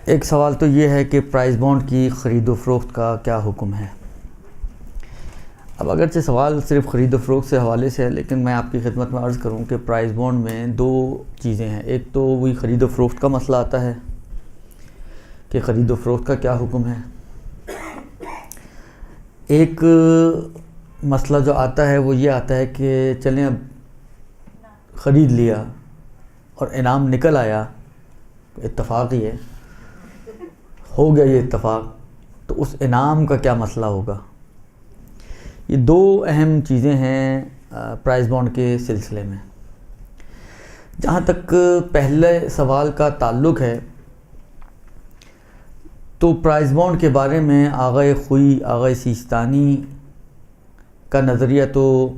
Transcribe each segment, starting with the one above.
एक सवाल तो ये है कि प्राइस बॉन्ड की ख़रीदो फ़रोख्त का क्या हुक्म है। अब अगरचे सवाल सिर्फ ख़रीदो फ़रोख्त से हवाले से है, लेकिन मैं आपकी खिदमत में अर्ज़ करूं कि प्राइस बॉन्ड में दो चीज़ें हैं। एक तो वही ख़रीदो फ़रोख्त का मसला आता है कि ख़रीदो फ़रोख्त का क्या हुक्म है। एक मसला जो आता है वो ये आता है कि चलें अब ख़रीद लिया और इनाम निकल आया, इत्तफ़ाक़ ही है, हो गया ये इत्तफ़ाक़, तो उस इनाम का क्या मसला होगा। ये दो अहम चीज़ें हैं प्राइस बॉन्ड के सिलसिले में। जहाँ तक पहले सवाल का ताल्लुक़ है तो प्राइस बॉन्ड के बारे में आग़ाए ख़ुई आग़ाए सिस्तानी का नज़रिया तो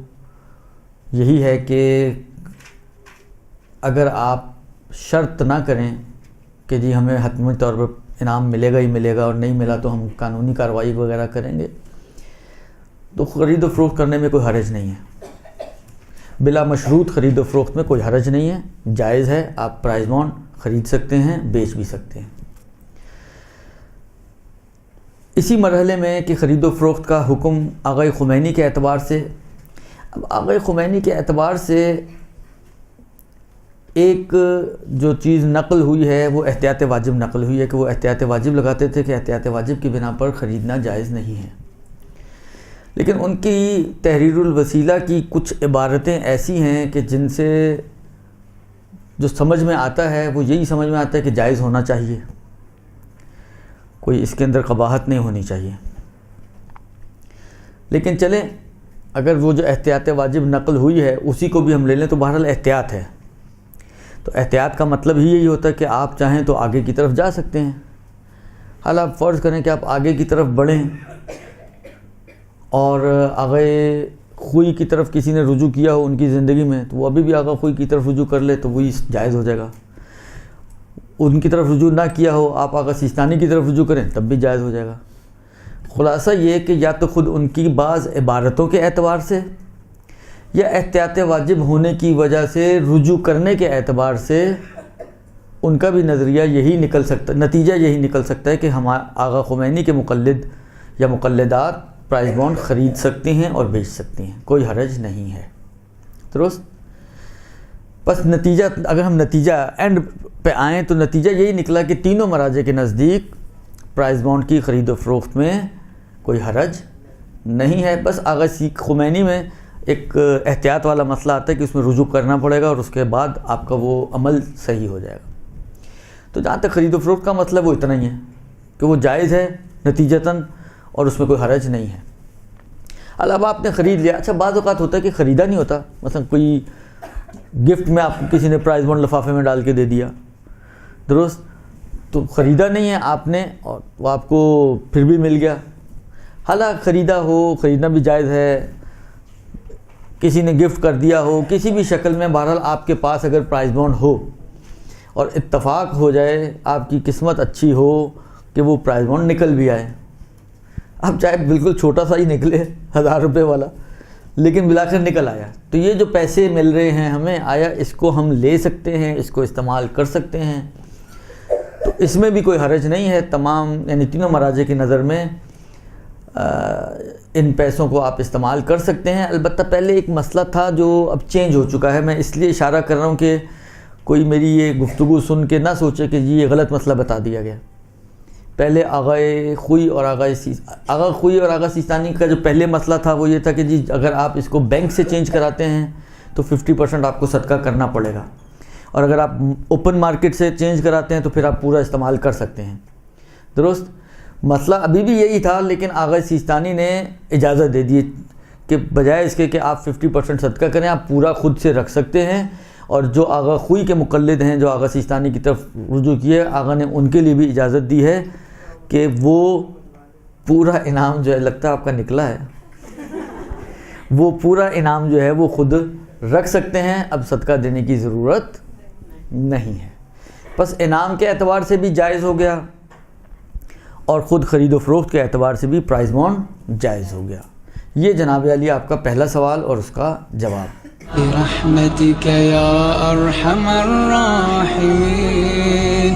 यही है कि अगर आप शर्त ना करें कि जी हमें हतमी तौर पर इनाम मिलेगा ही मिलेगा और नहीं मिला तो हम कानूनी कार्रवाई वगैरह करेंगे, तो ख़रीदो फ़रोख्त करने में कोई हरज नहीं है। बिला मशरूत ख़रीदो फ़रोख्त में कोई हरज नहीं है, जायज़ है। आप प्राइस बॉन्ड ख़रीद सकते हैं, बेच भी सकते हैं। इसी मरहले में कि ख़रीदो फ़रोख्त का हुक्म आग़ाए ख़ुमैनी के एतबार से, अब आग़ाए ख़ुमैनी के एतबार से एक जो चीज़ नक़ल हुई है वो एहतियात वाजिब नक़ल हुई है कि वो एहतियात वाजिब लगाते थे कि एहतियात वाजिब की बिना पर ख़रीदना जायज़ नहीं है। लेकिन उनकी तहरीरुल वसीला की कुछ इबारतें ऐसी हैं कि जिनसे जो समझ में आता है वो यही समझ में आता है कि जायज़ होना चाहिए, कोई इसके अंदर क़बाहत नहीं होनी चाहिए। लेकिन चलें अगर वो जो एहतियात वाजिब नक़ल हुई है उसी को भी हम ले लें तो बहरहाल एहतियात है। तो एहतियात का मतलब ही यही होता है कि आप चाहें तो आगे की तरफ जा सकते हैं। हाल आप फ़र्ज़ करें कि आप आगे की तरफ बढ़ें और आग़ाए ख़ुई की तरफ किसी ने रुजू किया हो उनकी ज़िंदगी में, तो वो अभी भी आग़ाए ख़ुई की तरफ रुजू कर ले तो वही जायज़ हो जाएगा। उनकी तरफ रुजू ना किया हो, आप आग़ाए सिस्तानी की तरफ रुजू करें तब भी जायज़ हो जाएगा। ख़ुलासा ये कि या तो ख़ुद उनकी बाज़ इबारतों के एतबार से या एहतियात वाजिब होने की वजह से रुजू करने के एतबार से उनका भी नज़रिया यही निकल सकता, नतीजा यही निकल सकता है कि हम आग़ा ख़ुमैनी के मुक़ल्लिद या मुक़ल्लिदात प्राइस बॉन्ड ख़रीद सकती हैं और बेच सकती हैं, कोई हरज नहीं है। दुरुस्त। बस नतीजा, अगर हम नतीजा एंड पे आएँ तो नतीजा यही निकला कि तीनों मराजे के नज़दीक प्राइस बॉन्ड की ख़रीदो फ़रोख्त में कोई हरज नहीं है। बस आग़ा ख़ुमैनी में एक एहतियात वाला मसला आता है कि उसमें रुजू करना पड़ेगा और उसके बाद आपका वो अमल सही हो जाएगा। तो जहाँ तक ख़रीदो फ़रोख्त का मतलब वो इतना ही है कि वो जायज़ है नतीजतन और उसमें कोई हरज नहीं है। अब आपने ख़रीद लिया, अच्छा बाज़ औक़ात होता है कि ख़रीदा नहीं होता, मतलब कोई गिफ्ट में आपको किसी ने प्राइस बॉन्ड लिफाफे में डाल के दे दिया, दुरुस्त, तो ख़रीदा नहीं है आपने और वो आपको फिर भी मिल गया। हालांकि ख़रीदा हो, ख़रीदना भी जायज़ है, किसी ने गिफ्ट कर दिया हो, किसी भी शक्ल में, बहरहाल आपके पास अगर प्राइस बॉन्ड हो और इत्तफ़ाक़ हो जाए, आपकी किस्मत अच्छी हो कि वो प्राइस बॉन्ड निकल भी आए, अब चाहे बिल्कुल छोटा सा ही निकले 1000 रुपये वाला, लेकिन बिलाखिर निकल आया, तो ये जो पैसे मिल रहे हैं हमें, आया इसको हम ले सकते हैं, इसको इस्तेमाल कर सकते हैं, तो इसमें भी कोई हरज नहीं है। तमाम यानी तीनों मराजे की नज़र में इन पैसों को आप इस्तेमाल कर सकते हैं। अलबत्ता पहले एक मसला था जो अब चेंज हो चुका है। मैं इसलिए इशारा कर रहा हूँ कि कोई मेरी ये गुफ्तगू सुन के ना सोचे कि जी ये गलत मसला बता दिया गया। पहले आग़ाए ख़ुई और आग़ा सिस्तानी का जो पहले मसला था वो ये था कि जी अगर आप इसको बैंक से चेंज कराते हैं तो 50% आपको सदका करना पड़ेगा, और अगर आप ओपन मार्केट से चेंज कराते हैं तो फिर आप पूरा इस्तेमाल कर सकते हैं। दुरुस्त। मसला अभी भी यही था, लेकिन आग़ा सिस्तानी ने इजाज़त दे दी कि बजाय इसके कि आप 50% सदका करें, आप पूरा ख़ुद से रख सकते हैं। और जो आग़ा ख़ुई के मुक़ल्लिद हैं, जो आग़ा सिस्तानी की तरफ रुजू किए, आग़ा ने उनके लिए भी इजाज़त दी है कि वो पूरा इनाम जो है, लगता है आपका निकला है, वो पूरा इनाम जो है वो ख़ुद रख सकते हैं, अब सदका देने की ज़रूरत नहीं है। बस इनाम के एतबार से भी जायज़ हो गया और ख़ुद ख़रीदो फ़रोख्त के एतबार से भी प्राइस बॉन्ड जायज़ हो गया। ये जनाब अली आपका पहला सवाल और उसका जवाब। बिरहमतिक या अरहमर राहिमीन।